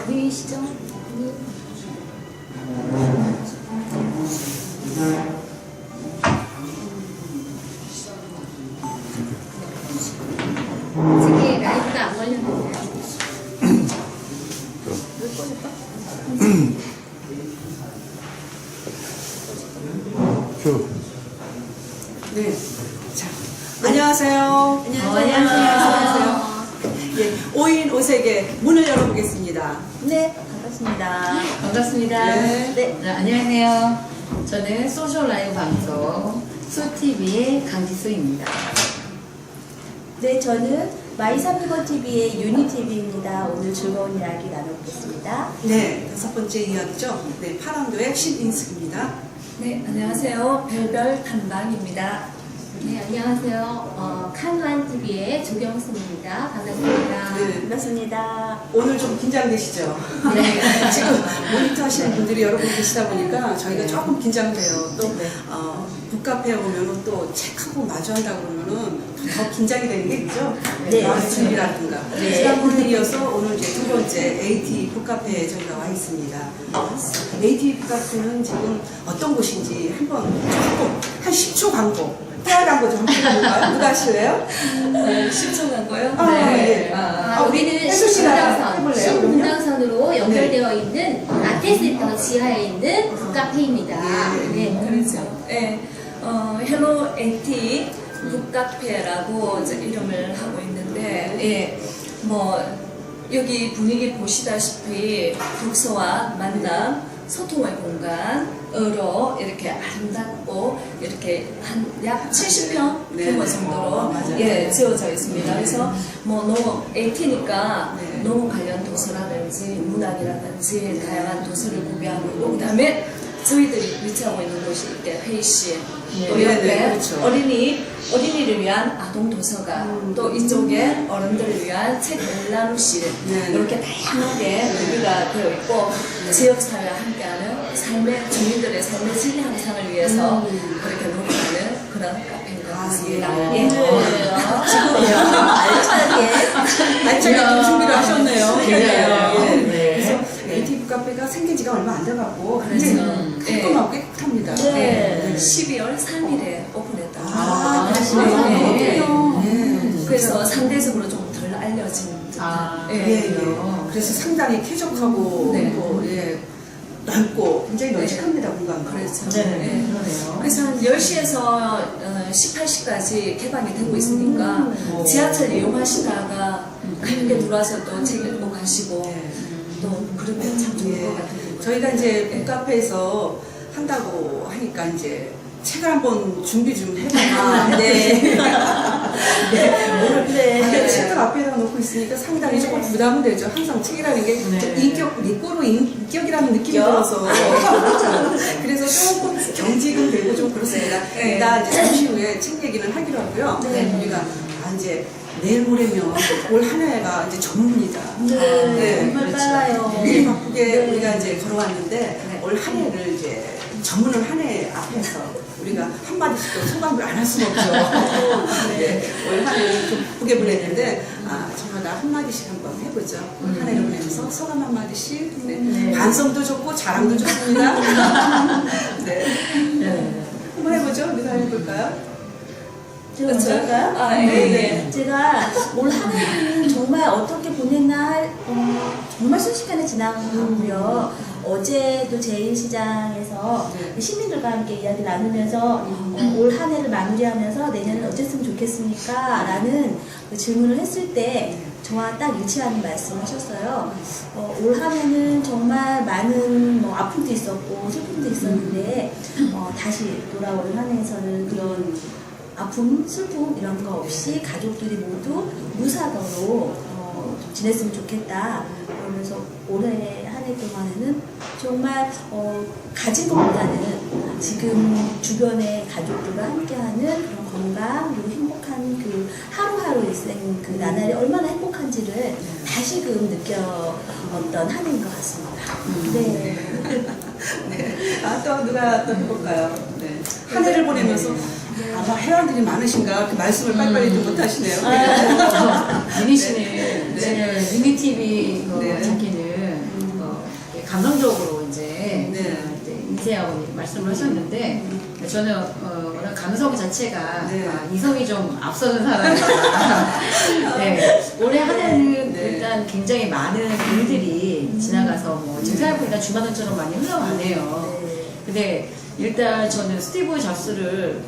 보이시죠? 저기 라이트가 안 걸렸는데. 물 꺼줄까? 네. 자, 안녕하세요. 안녕하세요. 예, 5인 5색의 문을 열어보겠습니다. 네, 반갑습니다. 반갑습니다. 네. 네. 안녕하세요. 저는 소셜 라이브 방송 소TV의 강지수입니다. 네, 저는 마이사비버TV의 유니TV입니다. 오늘 즐거운 이야기 나눠보겠습니다. 네, 5번째 이야기죠. 네, 파랑도의 신인숙입니다. 네, 안녕하세요. 별별 탐방입니다. 네, 안녕하세요. 칸완TV의 조경순입니다. 반갑습니다. 네, 반갑습니다. 오늘 좀 긴장되시죠? 네. 지금 모니터 하시는 분들이 여러 분 계시다 보니까 저희가 조금 긴장돼요. 또 북카페에 오면은 또 책하고 마주한다 그러면은 더 긴장이 되는 게 있죠. 네. 마음 준비라든가. 네. 지난번에 이어서 오늘 이제 두 번째 AT 북카페에 저희가 와 있습니다. AT 북카페는 지금 어떤 곳인지 한번 조금 한 10초 광고. 태아 광고 좀 한번 해볼까요? 누가 하실래요? 네, 10초 간거요? 아, 네. 우리는 혜수 씨가 해볼래요? 신분당선으로 연결되어 있는 아태센터 지하에 있는 북카페입니다. 네. 그렇죠. 네, 헬로 에티 북카페라고 이제 이름을 하고 있는데, 예, 뭐 여기 분위기 보시다시피 독서와 만남, 소통의 공간으로 이렇게 아름답고 이렇게 한 약 70평 네. 규모 정도로 맞아요. 예, 지어져 있습니다. 그래서 뭐 농업 AT니까 네. 농업 관련 도서라든지 문학이라든지 다양한 도서를 구비하고 그다음에 저희들이 위치하고 있는 곳이 이렇게 회의실 또 네, 옆에 네, 그렇죠. 어린이를 위한 아동 도서관 또 이쪽에 어른들을 위한 책 열람실 네. 이렇게 다양하게 구비가 되어 있고 지역사회와 함께하는 주민들의 삶의 질 향상을 위해서 그렇게 노력하는 그런 카페인 것 같습니다. 아, 예. 알차게 좀 준비를 하셨네요. 그래요. 예. 네. 그래서 AT 북카페가 생긴 지가 얼마 안 돼갖고 그래서, 굉장히 깔끔하고 깨끗합니다. 네. 12월 3일에 오픈했다. 다시 네. 그렇군요. 그래서 상대적으로 좀 덜 알려진 아, 듯한. 예, 예. 그래서 상당히 쾌적하고 네. 또, 예, 넓고 굉장히 네. 널찍합니다, 공간도. 그렇죠. 네. 그러네요. 그래서 한 10시에서 18시까지 개방이 되고 있으니까 지하철 이용하시다가 가볍게 들어와서 또 책 읽고 가시고 네. 또 그러면 참 좋을 예. 것 같아요. 저희가 이제 북카페에서 한다고 하니까 이제 책을 한번 준비 좀 해봐야 네. 네. 오늘 네. 책을 앞에다 놓고 있으니까 상당히 조금 부담은 되죠. 항상 책이라는 게 네. 리꼬로 인격이라는 느낌이 들어서 그래서 조금 경직은 되고 좀 그렇습니다. 네. 이따 이제 잠시 후에 책 얘기는 하기로 하고요. 네. 우리가 이제 내일 모레면 올 한 해가 이제 전문이다. 네, 정말 그렇죠. 빨라요. 이 바쁘게 네. 우리가 이제 걸어왔는데 올 한 해를 이제 전문을 한 해 앞에서 우리가 한마디씩 또 소감을 안 할 수는 없죠. 네. 올 한 해를 좀 바쁘게 보냈는데 저마다 한마디씩 한번 해보죠. 올 한 해를 보내면서 소감 한마디씩. 네. 반성도 좋고 자랑도 좋습니다. 네. 한번 해보죠. 누가 해볼까요? 제가 먼저 할까요? 아, 예, 예. 제가 올 한 해는 정말 어떻게 보냈나 정말 순식간에 지나가고요. 어제도 제일시장에서 네. 시민들과 함께 이야기 나누면서 올 한 해를 마무리하면서 내년은 어쨌으면 좋겠습니까? 라는 그 질문을 했을 때 저와 딱 일치하는 말씀을 하셨어요. 올 한 해는 정말 많은 뭐 아픔도 있었고 슬픔도 있었는데 다시 돌아올 한 해에서는 그런 아픔, 슬픔 이런 거 없이 가족들이 모두 무사거로 좀 지냈으면 좋겠다. 그러면서 올해 한 해 동안에는 정말 가진 것보다는 지금 주변의 가족들과 함께하는 그런 건강 그리고 행복한 그 하루하루 일생 그 나날이 얼마나 행복한지를 다시금 느꼈던 한 해인 것 같습니다. 네. 네. 또 누가 또 해볼까요? 네. 한 해를 보내면서 아마 회원들이 많으신가 그 말씀을 빨리빨리 좀 못하시네요. 유니 씨는 유니 TV 네. 자기는 감성적으로 이제, 네. 이제 인쇄하고 말씀을 하셨는데 저는 워낙 감성 자체가 네. 이성이 좀 앞서는 사람이라 네. 올해 한 해는 네. 일단 굉장히 많은 일들이 지나가서 뭐 지금 생각해보니까 주마등처럼 많이 흘러가네요. 근데 일단 저는 스티브 잡스를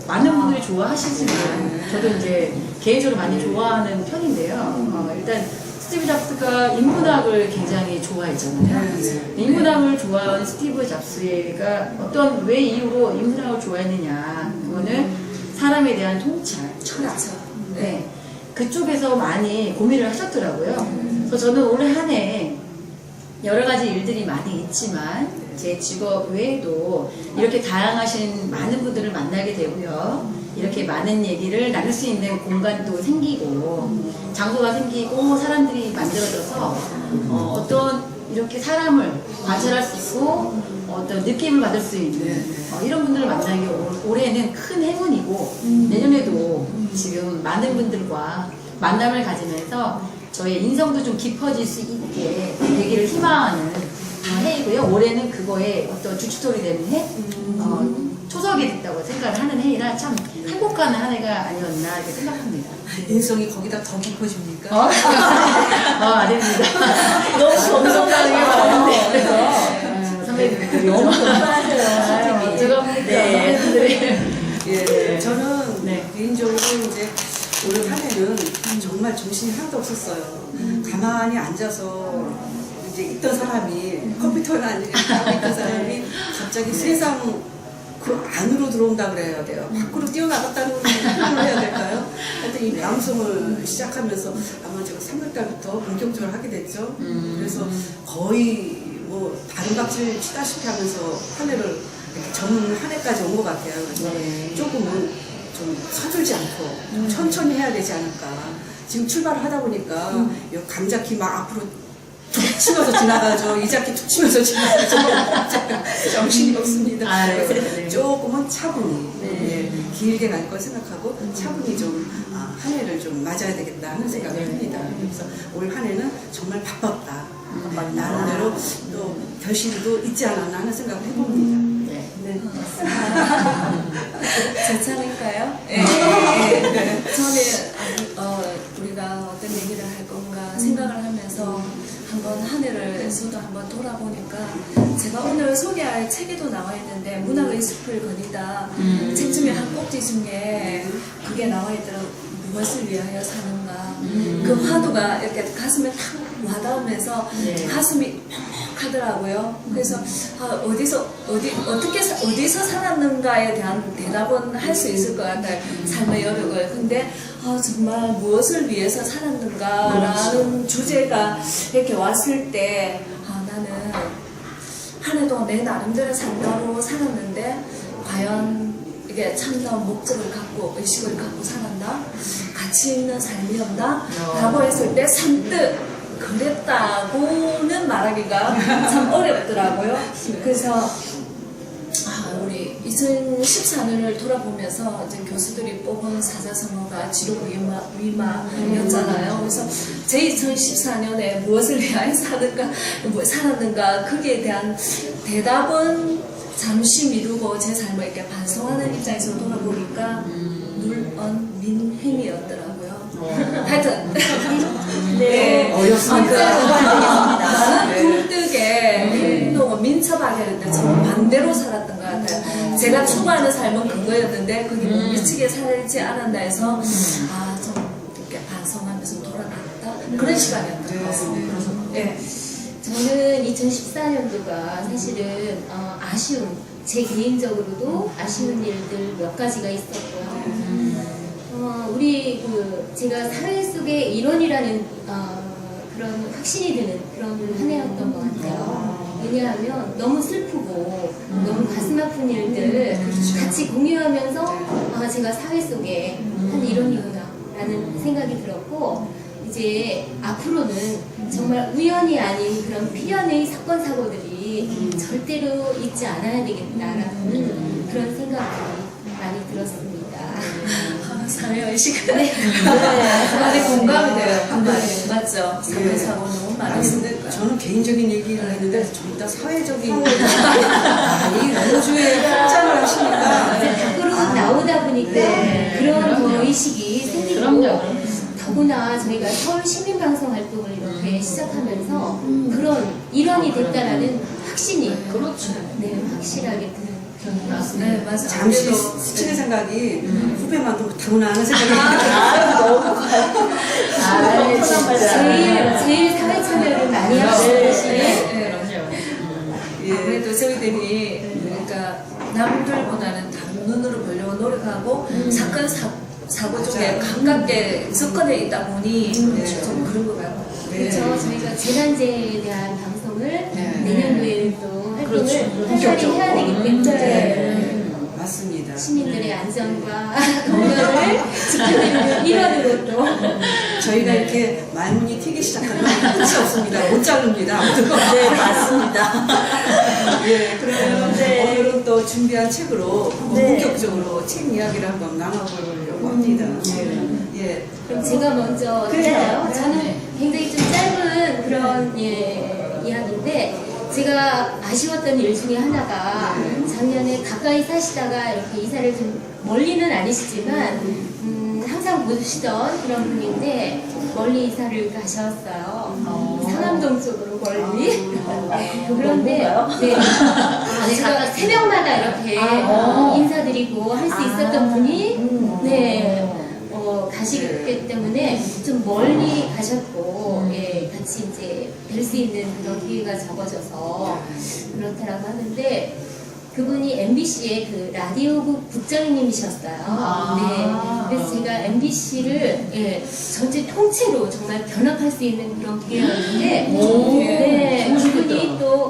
많은 분들이 좋아하시지만 저도 이제 개인적으로 많이 좋아하는 편인데요. 일단 스티브 잡스가 인문학을 굉장히 좋아했잖아요. 인문학을 좋아하는 스티브 잡스가 어떤 왜 이유로 인문학을 좋아했느냐, 그거는 사람에 대한 통찰, 철학, 네, 그쪽에서 많이 고민을 하셨더라고요. 그래서 저는 올해 한 해 여러 가지 일들이 많이 있지만 제 직업 외에도 이렇게 다양하신 많은 분들을 만나게 되고요. 이렇게 많은 얘기를 나눌 수 있는 공간도 생기고 장소가 생기고 사람들이 만들어져서 어떤 이렇게 사람을 관찰할 수 있고 어떤 느낌을 받을 수 있는 이런 분들을 만나기 올해는 큰 행운이고 내년에도 지금 많은 분들과 만남을 가지면서 저의 인성도 좀 깊어질 수 있게 되기를 희망하는 해이고요. 올해는 그거에 어떤 주축돌이 되는 해, 초석이 됐다고 생각을 하는 해이라 참 행복한 한 해가 아니었나 이렇게 생각합니다. 인성이 거기다 더 깊어집니까? 아닙니다. 너무 정성가게 많은데. 선배님들이 너무 하세요. 제가 선배님들이. 예, 저는 네. 개인적으로 이제 올 한 해는 정말 정신이 하나도 없었어요. 가만히 앉아서 이제 있던 사람이 컴퓨터는 아니고 있던 사람이 갑자기 세상 그 안으로 들어온다 그래야 돼요. 밖으로 뛰어나갔다는 걸 해야 될까요? 하여튼 이 방송을 시작하면서 아마 제가 3월달부터 본격적으로 하게 됐죠. 그래서 거의 뭐 다른 박질 치다시피 하면서 한 해를 이렇게 전문 한 해까지 온 것 같아요. 그래서 조금은 좀 서툴지 않고 천천히 해야 되지 않을까. 지금 출발을 하다 보니까 이 감자키 막 앞으로 툭 치면서 지나가죠. 이 자키 툭 치면서 지나가죠. 정신이 없습니다. 네. 그래서 조금은 차분히 예, 길게 갈 걸 생각하고 차분히 좀 한 해를 좀 맞아야 되겠다 하는 생각을 합니다. 그래서 올 한 해는 정말 바빴다. 나름대로 또 결실도 있지 않았나 하는 생각을 해봅니다. 네. 제 차례일까요? 네. 저는 우리가 어떤 얘기를 할 건가 생각을 하면서 한번 한 해를 저도 한번 돌아보니까 제가 오늘 소개할 책에도 나와 있는데 문학의 숲을 거니다 책 중에 한 꼭지 중에 그게 나와 있더라고요. 무엇을 위하여 사는가. 그 화두가 이렇게 가슴에 탁 와닿으면서 가슴이 퍽퍽하더라고요. 그래서 어디서 살았는가에 대한 대답은 할 수 있을 것 같아요. 삶의 여력을. 근데 정말 무엇을 위해서 살았는가라는 주제가 이렇게 왔을 때 나는 한 해 동안 내 나름대로 삶대로 살았는데 과연 이게 참다운 목적을 갖고 의식을 갖고 살았나? 가치 있는 삶이었나? 라고 했을 때 선뜻 그랬다고는 말하기가 참 어렵더라고요. 그래서 우리 2014년을 돌아보면서 이제 교수들이 뽑은 사자성어가 지록 위마였잖아요. 그래서 제 2014년에 무엇을 위하여 살았는가 거기에 대한 대답은 잠시 미루고 제 삶을 이렇게 반성하는 입장에서 돌아보니까 민행이었더라고요. 하여튼 네. 어렵습니다. 나는 굴뚝에 행동을 민첩하게 했는데 전 반대로 살았던 것 같아요. 제가 추구하는 삶은 그거였는데 그게 못 미치게 살지 않았나 해서 좀 이렇게 반성하면서 돌아갔다 그런 시간이었던 것 같습니다. 네. 저는 2014년도가 사실은 제 개인적으로도 아쉬운 일들 몇 가지가 있었고요. 우리 제가 사회 속의 일원이라는 그런 확신이 드는 그런 한 해였던 것 같아요. 왜냐하면 너무 슬프고 너무 가슴 아픈 일들 같이 공유하면서 제가 사회 속에 한 일원이구나 라는 생각이 들었고, 이제 앞으로는 정말 우연이 아닌 그런 필연의 사건 사고들이 절대로 있지 않아야 되겠다라는 그런 생각이 많이 들었습니다. 사회의 시간에 네. 많이 공감이 돼요. 네. 맞죠? 삶의 사고 너무 아니 근데 많았으니까. 저는 개인적인 얘기를 했는데 좀 이따 사회적인 이 노조에 확장을 하시니까 이제 밖으로 나오다 보니까 네. 그런 그 의식이 생기고 그럼요. 더구나 저희가 서울 시민방송 활동을 이렇게 시작하면서 그런 일원이 됐다라는 확신이 그렇죠. 네, 확실하게 드는 그런 맞습니다. 네, 맞아요. 잠시 그래도- 스치는 생각이 후배만 더 타구나 하는 생각이 제일 사회 참여를 많이 하고 계신 그럼요. 예. 아무래도 저희들이 그러니까 남들보다는 다른 눈으로 보려고 노력하고 사고 쪽에 맞아요. 가깝게 접근해 있다 보니 좀 그런 것 같아요. 네. 그렇죠. 저희가 재난재해에 대한 방송을 네. 내년도에는 또 활동을 그렇죠. 활발히 해야 되기 때문에 네. 맞습니다. 시민들의 안전과 건강을 지켜드리는 일원으로 또 저희가 이렇게 말문이 튀기 시작하면 끝이 없습니다. 못 자릅니다. 네, 맞습니다. 예, 그러면 네. 오늘은 또 준비한 책으로 네. 본격적으로 책 이야기를 한번 나눠보려고 합니다. 예. 그럼 제가 먼저 그래요. 할까요? 저는 네. 굉장히 좀 짧은 그런 이야기인데 제가 아쉬웠던 일 중에 하나가 작년에 가까이 사시다가 이렇게 이사를 좀 멀리는 아니시지만 항상 보시던 그런 분인데 멀리 이사를 가셨어요. 상암동 쪽으로 멀리. 그런데 네. 제가 새벽마다 이렇게 인사드리고 할 수 있었던 분이 네. 가시기 때문에 좀 멀리 가셨고 예, 같이 이제 뵐 수 있는 그런 기회가 적어져서 그렇다라고 하는데 그분이 MBC의 그 라디오국 국장님이셨어요. 네, 그래서 제가 MBC를 예, 전체 통째로 정말 변합할 수 있는 그런 기회였는데 네, 그분이 또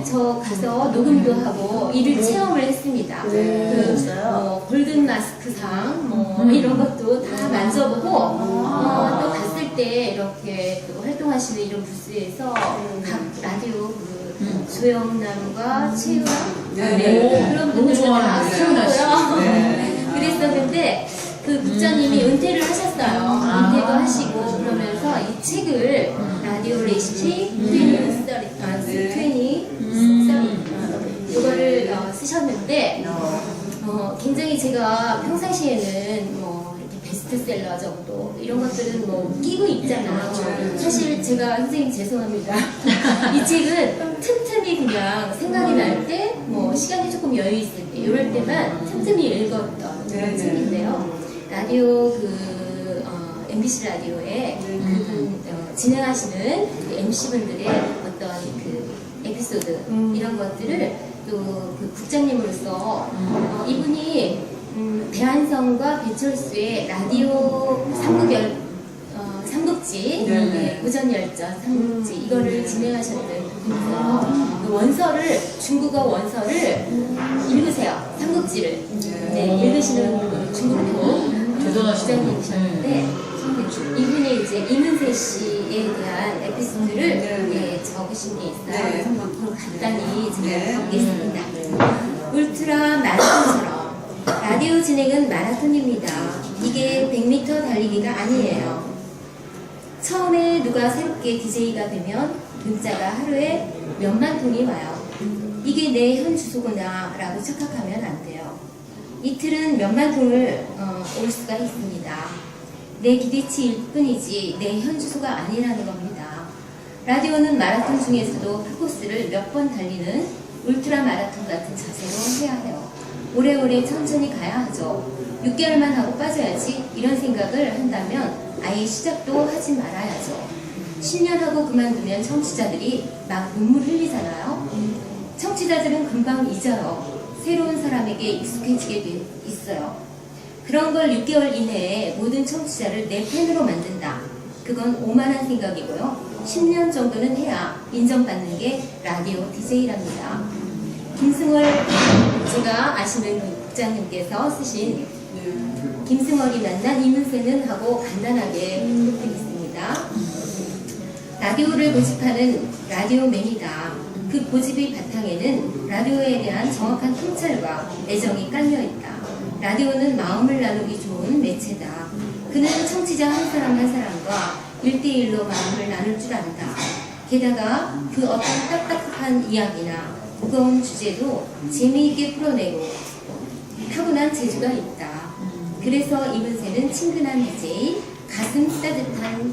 저 가서 녹음도 하고 일을 체험을 했습니다. 골든 마스크상 뭐 이런 것도 다 만져보고 또 갔을 때 이렇게 또 활동하시는 이런 부스에서 각 라디오 그 조영남과 최유랑 네, 그런 분들을 다 키우고요. 그랬었는데 그 국장님이 은퇴를 하셨어요. 은퇴도 하시고 그러면서 이 책을 라디오 레시피 2030 이거를 쓰셨는데 굉장히 제가 평상시에는 뭐 이렇게 베스트셀러 정도 이런 것들은 뭐 끼고 있잖아요. 사실 제가 선생님 죄송합니다. 이 책은 틈틈이 그냥 생각이 날 때 뭐 시간이 조금 여유 있을 때 이럴 때만 틈틈이 읽었던 그런 책인데요. 라디오 MBC 라디오에 그분 진행하시는 그 MC분들의 어떤 그 에피소드 이런 것들을 또 그 국장님으로서 이분이 배한성과 배철수의 라디오 삼국지 네, 고전열전 삼국지 이거를 진행하셨던 분이세요. 그 원서를 중국어 원서를 읽으세요. 삼국지를 읽으시는 그 중국교 국장님이셨는데 이분의 이제 이문세 씨에 대한 에피소드를 적으신 게 있어요. 한번 간단히 제가 보겠습니다. 울트라 마라톤처럼 라디오 진행은 마라톤입니다. 이게 100m 달리기가 아니에요. 처음에 누가 새롭게 DJ가 되면 문자가 하루에 몇만 통이 와요. 이게 내 현 주소구나 라고 착각하면 안 돼요. 이틀은 몇만 통을 올 수가 있습니다. 내 기대치일 뿐이지 내 현 주소가 아니라는 겁니다. 라디오는 마라톤 중에서도 풀코스를 몇 번 달리는 울트라 마라톤 같은 자세로 해야 해요. 오래오래 천천히 가야 하죠. 6개월만 하고 빠져야지 이런 생각을 한다면 아예 시작도 하지 말아야죠. 10년 하고 그만두면 청취자들이 막 눈물 흘리잖아요. 청취자들은 금방 잊어요. 새로운 사람에게 익숙해지게 돼 있어요. 그런 걸 6개월 이내에 모든 청취자를 내 팬으로 만든다. 그건 오만한 생각이고요. 10년 정도는 해야 인정받는 게 라디오 DJ랍니다. 김승월, 제가 아시는 그 국장님께서 쓰신 김승월이 만난 이문세는 하고 간단하게 소개했습니다. 라디오를 고집하는 라디오맨이다. 그 고집의 바탕에는 라디오에 대한 정확한 통찰과 애정이 깔려있다. 라디오는 마음을 나누기 좋은 매체다. 그는 청취자 한 사람 한 사람과 1대1로 마음을 나눌 줄 안다. 게다가 그 어떤 딱딱한 이야기나 무거운 주제도 재미있게 풀어내고 타고난 재주가 있다. 그래서 이문세는 친근한 DJ, 가슴 따뜻한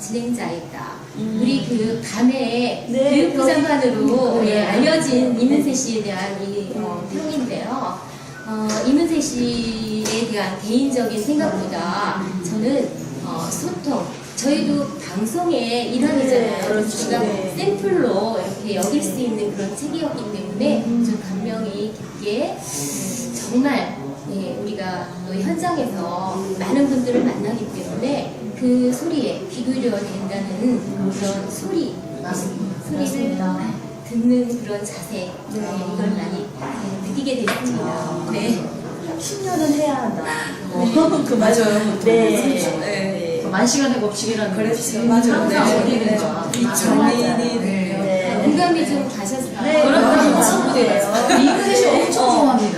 진행자이다. 우리 그 밤에 네, 교육부장관으로 네. 알려진 이문세 씨에 대한 이 평인데요. 이문세 씨에 대한 개인적인 생각보다 저는 소통, 저희도 방송의 일환이잖아요. 네, 그렇죠. 우리가 네. 샘플로 이렇게 여길 수 있는 그런 책이었기 때문에 좀 감명이 깊게 정말 우리가 또 현장에서 많은 분들을 만나기 때문에 그 소리에 귀 기울여야 된다는 그런 소리를 듣는 그런 자세 이걸 많이 느끼게 됐습니다. 네. 10년은 해야 한다. 그 맞아요. 네. 만시간의 법칙이라는 그렇죠. 거지. 맞아요. 항상 네. 어디든가. 이 정인이 네. 공감이 좀 가셨어요? 네, 그럼요. 친구예요. 이문세 씨 엄청 좋아합니다.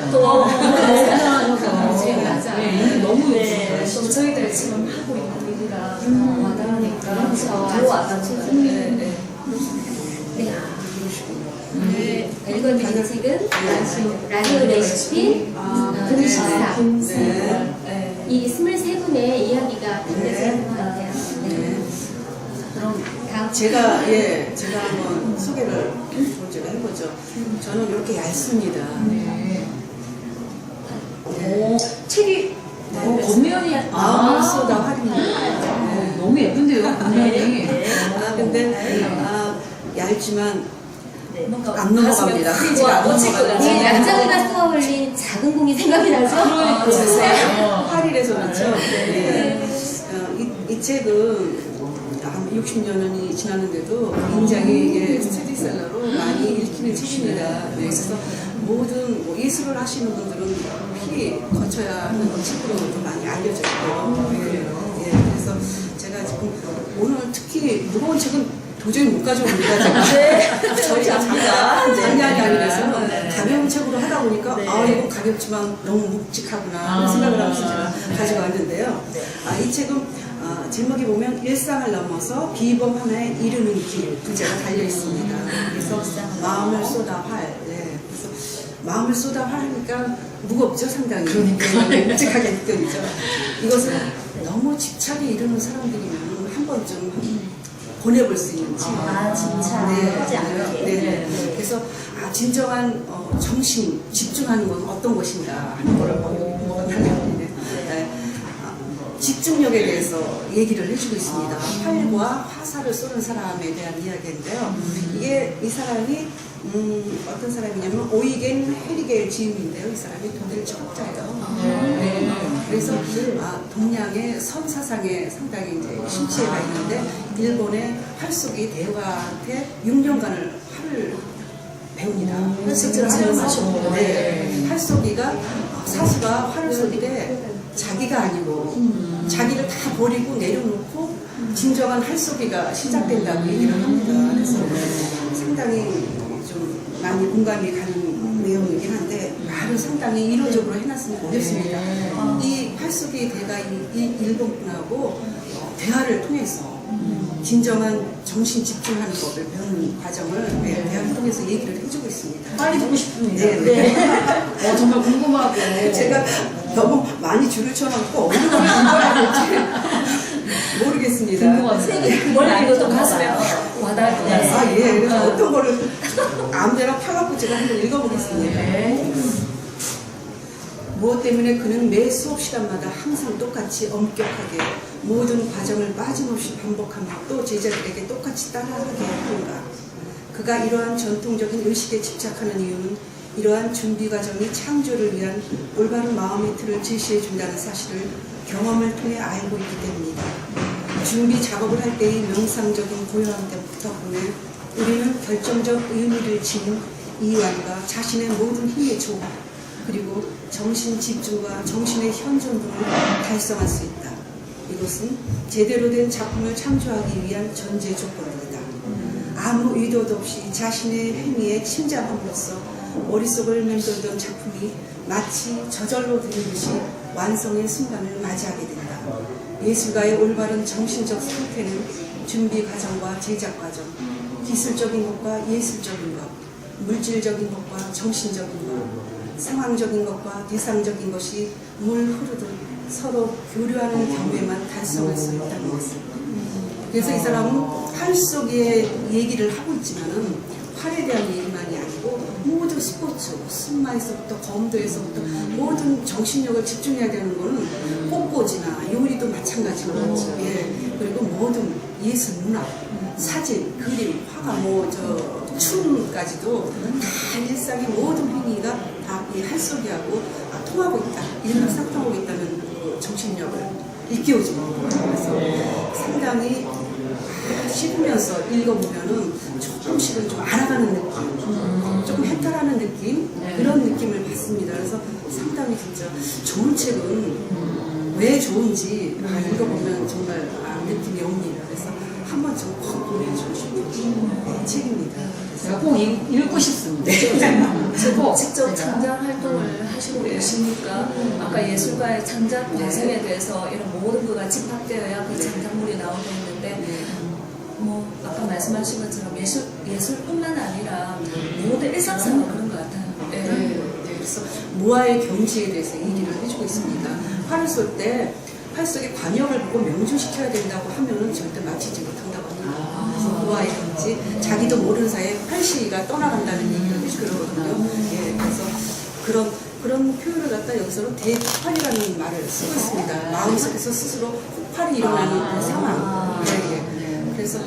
맞아요. 네, 너무 네. 또 저희들 지금 하고 있는 일이랑 와닿으니까 그렇죠. 더 와닿죠. 네. 네. 읽어드린 책은 라디오 레시피 금식사. 네. 이 23분의 이야기가 담겨져 있는 것 같아요. 네. 그럼 다음 제가 한번 소개를 제가 해보죠. 저는 이렇게 얇습니다. 네. 오, 책이 겉면이 마음을 쏟아 활입니다. 너무 예쁜데요, 겉면이. 근데 얇지만 뭔가 안 넘어갑니다. 가슴에 꽂힐 것 이 같아요. 남자보다 쏘아 올린 작은 공이 생각이 나죠? 파리에서 그렇죠. 이 책은 한 60년이 지났는데도 굉장히 이게 스테디셀러로 많이 읽히는 책입니다. 네, 그래서 모든 예술을 하시는 분들은 필히 거쳐야 하는 책으로 좀 많이 알려져 있고요. 예, 그래서 제가 지금 오늘 특히 무거운 책은 도저히 못 가져옵니다. 제가 저희 압니다. 장난이 아니라서 가벼운 책으로 하다 보니까 이건 가볍지만 너무 묵직하구나 하는 생각을 하면서 제가 가져왔는데요. 이 책은 제목이 보면 일상을 넘어서 비범 하나에 이르는 길 부제가 달려 있습니다. 그래서 마음을 쏟아 활. 네. 그래서 마음을 쏟아 활 하니까 무겁죠, 상당히. 그러니까 묵직하게 느껴지죠. 이것은 너무 집착에 이르는 사람들이면 한 번쯤 보내볼 수 있는 책. 진짜 하지 않게. 네. 그래서 진정한 정신 집중하는 건 어떤 것인가 하는 거를 하려고 집중력에 대해서 얘기를 해주고 있습니다. 활과 화살을 쏘는 사람에 대한 이야기인데요. 이게 이 사람이 어떤 사람이냐면 오이겐 헤리겔 지음인데요. 이 사람이 독일 철학자예요. 그래서 동양의 선사상에 상당히 이제 심취해가 있는데 일본의 활쏘기 대화한테 6년간을 활을 배웁니다. 활쏘기를 하면서 활쏘기가 사수가 활을 쏘기 때 자기가 아니고 자기를 다 버리고 내려놓고 진정한 활쏘기가 시작된다고 얘기를 합니다. 그래서 상당히 좀 많이 공감이 가는 내용이긴 한데 말을 상당히 이론적으로 해놨으면 좋겠습니다. 이 활쏘기 대가 이 일본 분하고 대화를 통해서 진정한 정신 집중하는 법을 배우는 과정을 대화를 통해서 얘기를 해주고 있습니다. 빨리 듣고 싶습니다. 네. 정말 궁금하고. 제가 너무 많이 줄을 쳐놓고 어느 걸 읽어야 될지 모르겠습니다. 궁금하세요. 머리도 또 가슴에 와닿을 것 같아요. 예. 그래서 어떤 거를 아무데나 펴갖고 제가 한번 읽어보겠습니다. 무엇 때문에 그는 매 수업 시간마다 항상 똑같이 엄격하게 모든 과정을 빠짐없이 반복하며 또 제자들에게 똑같이 따라하게 하는가. 그가 이러한 전통적인 의식에 집착하는 이유는 이러한 준비 과정이 창조를 위한 올바른 마음의 틀을 제시해 준다는 사실을 경험을 통해 알고 있기 때문이다. 준비 작업을 할 때의 명상적인 고요함 때문에 우리는 결정적 의미를 지닌 이완과 자신의 모든 힘의 조화 그리고 정신 집중과 정신의 현존 등을 달성할 수 있다. 이것은 제대로 된 작품을 창조하기 위한 전제 조건이다. 아무 의도도 없이 자신의 행위에 침잠함으로써 머릿속을 맴돌던 작품이 마치 저절로 되는 듯이 완성의 순간을 맞이하게 된다. 예술가의 올바른 정신적 상태는 준비 과정과 제작 과정, 기술적인 것과 예술적인 것, 물질적인 것과 정신적인 것, 상황적인 것과 대상적인 것이 물 흐르듯 서로 교류하는 경우에만 달성할 수 있다는 것을. 그래서 이 사람은 활 속의 얘기를 하고 있지만은 활에 대한 얘기만이 아니고 모든 스포츠, 승마에서부터 검도에서부터 모든 정신력을 집중해야 되는 거는 꽃꽂이나 요리도 마찬가지고, 예, 그리고 모든 예술, 문학, 사진, 그림, 화가, 춤까지도 다 일상의 모든 행위가 다 이 활 속이하고 통하고 있다, 일맥상통하고 있다는 그 정신력을 일깨워주는 거예요. 그래서 상당히 씹으면서 읽어보면은 조금씩은 좀 알아가는 느낌, 조금 해탈하는 느낌, 그런 느낌을 받습니다. 그래서 상당히 진짜 좋은 책은 왜 좋은지 읽어보면 정말 느낌이 옵니다. 그래서 한 번쯤 꼭 보내주고 싶은 책입니다. 제가 꼭 읽고 싶습니다. 직접 창작 활동을 하시고 계시니까 아까 예술가의 창작 과정에 대해서 이런 모든 거가 집합되어야 그 창작물이 나오게 했는데, 뭐 아까 말씀하신 것처럼 예술뿐만 아니라 모든 일상생활 그런 것 같아요. 네. 네, 그래서 모아의 경지에 대해서 얘기를 해주고 있습니다. 활을 쏠 때 활 속의 관역을 보고 명중시켜야 된다고 하면은 절대 맞히지 못한다고 합니다. 그래서 모아의 경지, 자기도 모르는 사이에 활시가 떠나간다는 얘기를 해주거든요. 예, 그래서 그런 표현을 갖다 여기서는 대폭발이라는 말을 쓰고 있습니다. 마음속에서 스스로 폭발이 일어나는 상황. 예. 그래서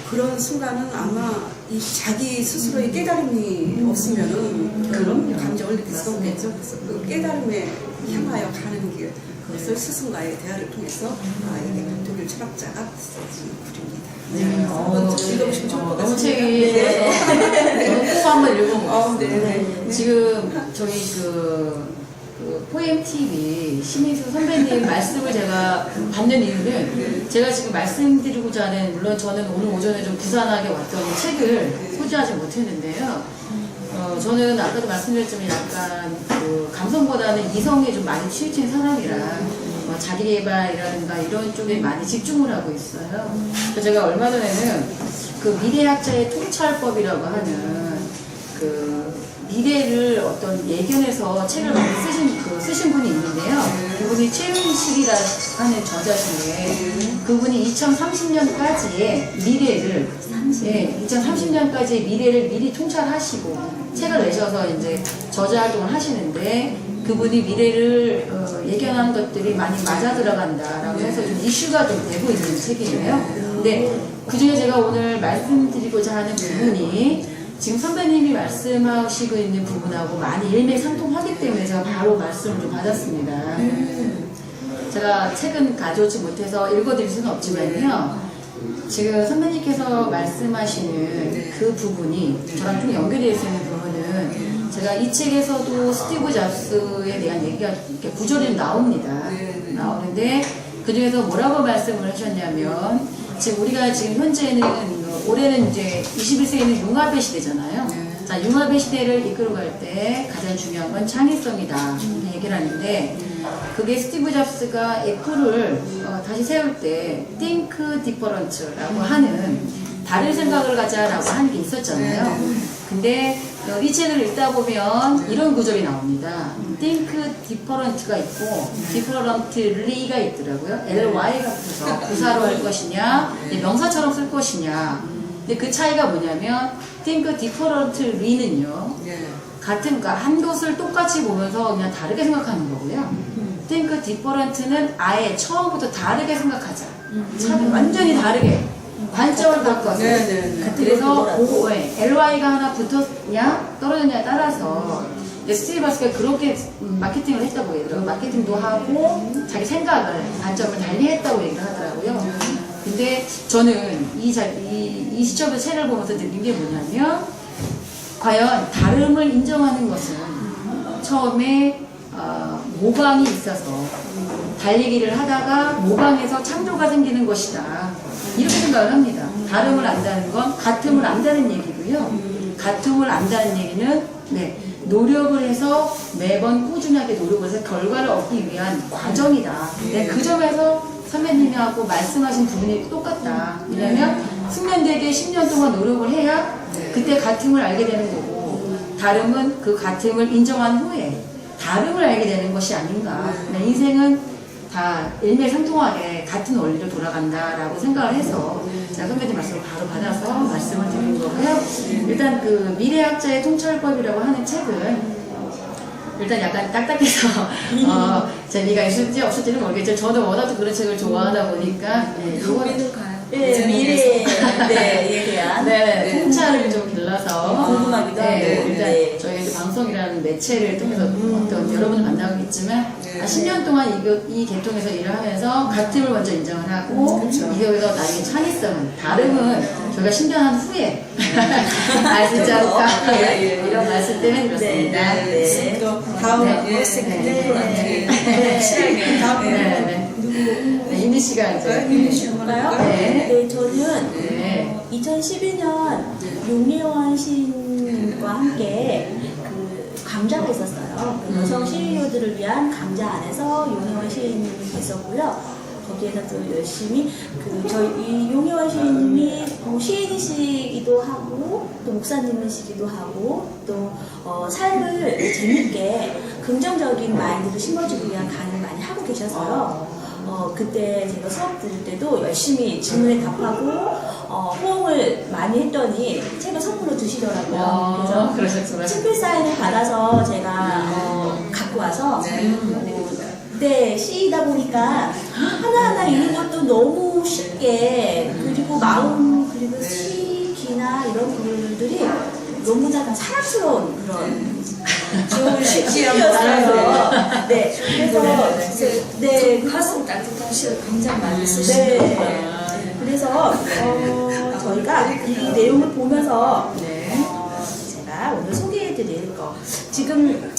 그런 순간은 아마 이 자기 스스로의 깨달음이 없으면은 그런 감정을 느낄 수 없겠죠. 그래서 그 깨달음에 향하여 가는 길, 그것을 스승과의 대화를 통해서 이게 독일 철학자가 써준 글입니다. 네, 읽어보시면 좋을 것 너무 같습니다. 책이 저는 꼭 한번 읽어보고 네. 지금 저희 그 포엠 TV 신희수 선배님 말씀을 제가 받는 이유는 제가 지금 말씀드리고자 하는, 물론 저는 오늘 오전에 좀 부산하게 왔던 책을 소지하지 못했는데요. 저는 아까도 말씀드렸지만 약간 그 감성보다는 이성에 좀 많이 치우친 사람이라 자기개발이라든가 이런 쪽에 많이 집중을 하고 있어요. 그래서 제가 얼마 전에는 그 미래학자의 통찰법이라고 하는 그 미래를 어떤 예견해서 책을 많이 쓰신 분이 있는데요. 그분이 최은식이라 하는 저자신데, 그분이 2030년까지의 미래를, 2030년까지의 미래를 미리 통찰하시고 책을 내셔서 이제 저자 활동을 하시는데, 그분이 미래를 예견하는 것들이 많이 맞아 들어간다라고 해서 좀 이슈가 좀 되고 있는 책이에요. 근데 그 중에 제가 오늘 말씀드리고자 하는 부분이 지금 선배님이 말씀하시고 있는 부분하고 많이 일맥상통하기 때문에 제가 바로 말씀을 좀 받았습니다. 제가 책은 가져오지 못해서 읽어드릴 수는 없지만요. 지금 선배님께서 말씀하시는 그 부분이 저랑 좀 연결되어 있는 부분은 제가 이 책에서도 스티브 잡스에 대한 얘기가 이렇게 구절이 나옵니다. 나오는데 그 중에서 뭐라고 말씀을 하셨냐면, 지금 우리가 지금 현재는 올해는 이제 21세기는 융합의 시대잖아요. 자, 융합의 시대를 이끌어갈 때 가장 중요한 건 창의성이다 얘기를 하는데, 그게 스티브 잡스가 애플을 다시 세울 때 Think Different라고 하는 다른 생각을 가자라고 하는 게 있었잖아요. 근데 이 책을 읽다 보면 이런 구절이 나옵니다. Think Different가 있고 Differently가 있더라고요. LY가 붙어서 부사로 할 것이냐, 명사처럼 쓸 것이냐. 근데 그 차이가 뭐냐면 Think Differently는요, 같은 한 것을 똑같이 보면서 그냥 다르게 생각하는 거고요. Think Different는 아예 처음부터 다르게 생각하자. 완전히 다르게. 관점을 바꿔서. 그래서 LY가 하나 붙었냐 떨어졌냐에 따라서 스티브 잡스가 그렇게 마케팅을 했다고 얘기해요. 마케팅도 하고 자기 생각을, 관점을 달리 했다고 얘기를 하더라고요. 근데 저는 이 시점에서 책을 보면서 느낀 게 뭐냐면, 과연 다름을 인정하는 것은 처음에 모방이 있어서 달리기를 하다가 모방에서 창조가 생기는 것이다, 이렇게 생각을 합니다. 다름을 안다는 건 같음을 안다는 얘기고요. 같음을 안다는 얘기는 노력을 해서 매번 꾸준하게 노력을 해서 결과를 얻기 위한 과정이다. 네, 그 점에서 선배님하고 말씀하신 부분이 똑같다. 왜냐면 숙련되게 10년 동안 노력을 해야 그때 가틈을 알게 되는 거고, 다름은 그 가틈을 인정한 후에 다름을 알게 되는 것이 아닌가. 네, 인생은 다 일맥상통하게 같은 원리로 돌아간다라고 생각을 해서 제가 선배님 말씀을 바로 받아서 말씀을 드린 거고요. 일단 그 미래학자의 통찰법이라고 하는 책은 일단 약간 딱딱해서 재미가 있을지 없을지는 모르겠지만 저도 워낙 그런 책을 좋아하다 보니까 고민을 가요. 네, 미래에 대한 네, 통찰을 좀 길러서 궁금하기도 하고. 일단 네. 저희가 이제 방송이라는 매체를 통해서 어떤 여러분을 만나고 있지만 네. 10년 동안 이 계통에서 일을 하면서 가틈을 먼저 인정을 하고 이거에서 나중에 창의성은 다름은 저희가 10년 한 후에 알 수 있지 않을까 이런 말씀 때문에 그렇습니다. 네. 또 다음 이미 씨가 이제 볼까요? 네. 네, 저는 네. 2012년 용리원 시인과 함께 그 강좌가 있었어요. 그 여성 시인료들을 위한 강좌 안에서 용리원 시인님이 있었고요. 거기에서 또 열심히 저희 이 용희원 시인님이 시인이시기도 하고 또 목사님이시기도 하고 또 삶을 재밌게 긍정적인 마인드를 심어주기 위한 강의를 많이 하고 계셔서요. 그때 제가 수업 들을 때도 열심히 질문에 답하고 호응을 많이 했더니 책을 선물로 주시더라고요. 그래서 그러셨구나. 친필 사인을 받아서 제가 갖고 와서 네, 시이다 보니까 하나하나 읽는 것도 너무 쉽게, 그리고 마음, 그리고 시, 기나 이런 글들이 너무나 사랑스러운 그런 좋은 시였어요. 네, 그래서 네, 가슴 따뜻한 시를 굉장히 많이 쓰시는 네, 거예요. 그래서 저희가 이 내용을 보면서 제가 오늘 소개해드릴 거 지금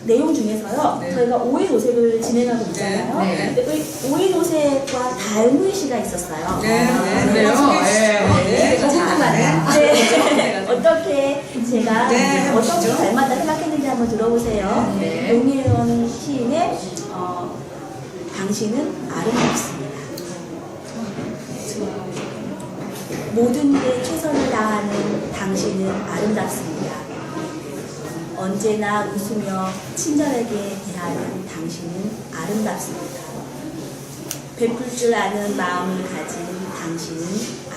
내용 중에서요, 저희가 5인 오색을 진행하고 있잖아요. 근데 5인 오색과 닮은 시가 있었어요. 그래요? 궁금하네요. 네. 어떻게 제가 어떻게 닮았다 생각했는지 한번 들어보세요. 용희원 시인의 당신은 아름답습니다. 모든 일에 최선을 다하는 당신은 아름답습니다. 언제나 웃으며 친절하게 대하는 당신은 아름답습니다. 베풀 줄 아는 마음을 가진 당신은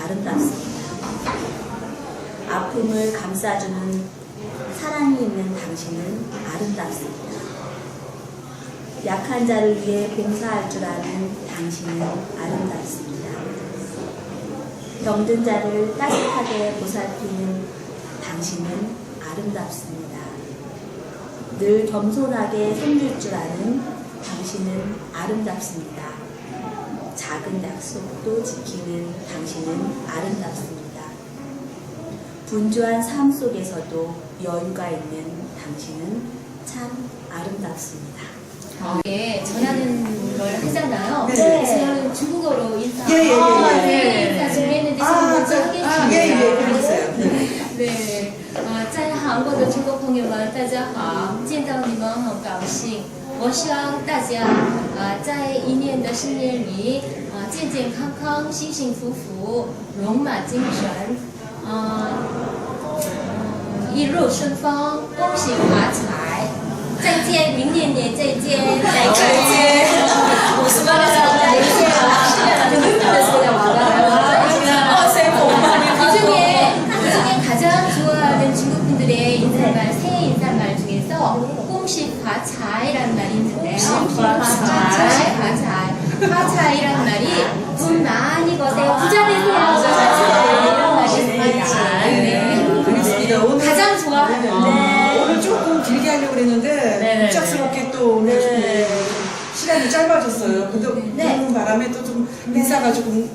아름답습니다. 아픔을 감싸주는 사랑이 있는 당신은 아름답습니다. 약한 자를 위해 봉사할 줄 아는 당신은 아름답습니다. 병든 자를 따뜻하게 보살피는 당신은 아름답습니다. 늘 겸손하게 섬길 줄 아는 당신은 아름답습니다. 작은 약속도 지키는 당신은 아름답습니다. 분주한 삶 속에서도 여유가 있는 당신은 참 아름답습니다. 예, 전하는 걸 하잖아요. 네. 저는 중국어로 인사. 예. 인사 준비했는데 지금 먼저 하겠습니다. 그러세요. 네，在韩国的中国朋友们，大家好，见到你们很高兴。我希望大家在一年的新年里健健康康、幸幸福福、龙马精神，一路顺风，恭喜发财。再见，明年再见，再见。我是那个再见了，是的，새해 복 많이 그중에 가장 좋아하는 중국 분들의 인사말, 새해 인사말 중에서 꽁시화차이라는 말이 있는데요. 화차이라는 말이 돈 많이 버세요, 부자 되세요, 이런 말이 있습니다. 알겠습니다. 오늘 가장 좋아하는. 오늘 조금 길게 하려고 그랬는데 갑작스럽게 또 오늘 시간이 짧아졌어요. 근데 그런 바람에 또 좀 인사가 조금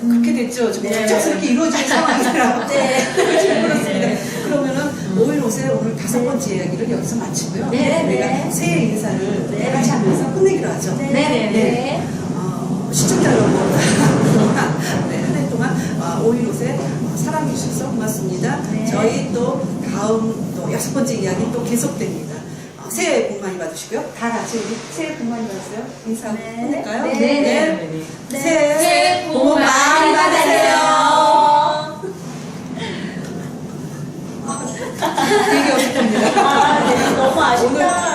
그렇게 됐죠. 좀 갑작스럽게 이루어지는 상황이라. 그렇습니다. 그러면은 5일 옷에 오늘 5번째 이야기를 여기서 마치고요. 우리가 새해 인사를 같이 하면서 끝내기로 하죠. 네. 시청자 여러분, 한 해 동안 5일 옷에 사랑해 주셔서 고맙습니다. 저희 또 다음 또 5번째 이야기 또 계속됩니다. 새해 복 많이 받으시고요. 다 같이 우리 새해 복 많이 받으세요. 인사 네. 할까요? 네. 네. 새해 복 많이 받으세요. 되게 어색합니다. 아, 네, 너무 아쉽다. 오늘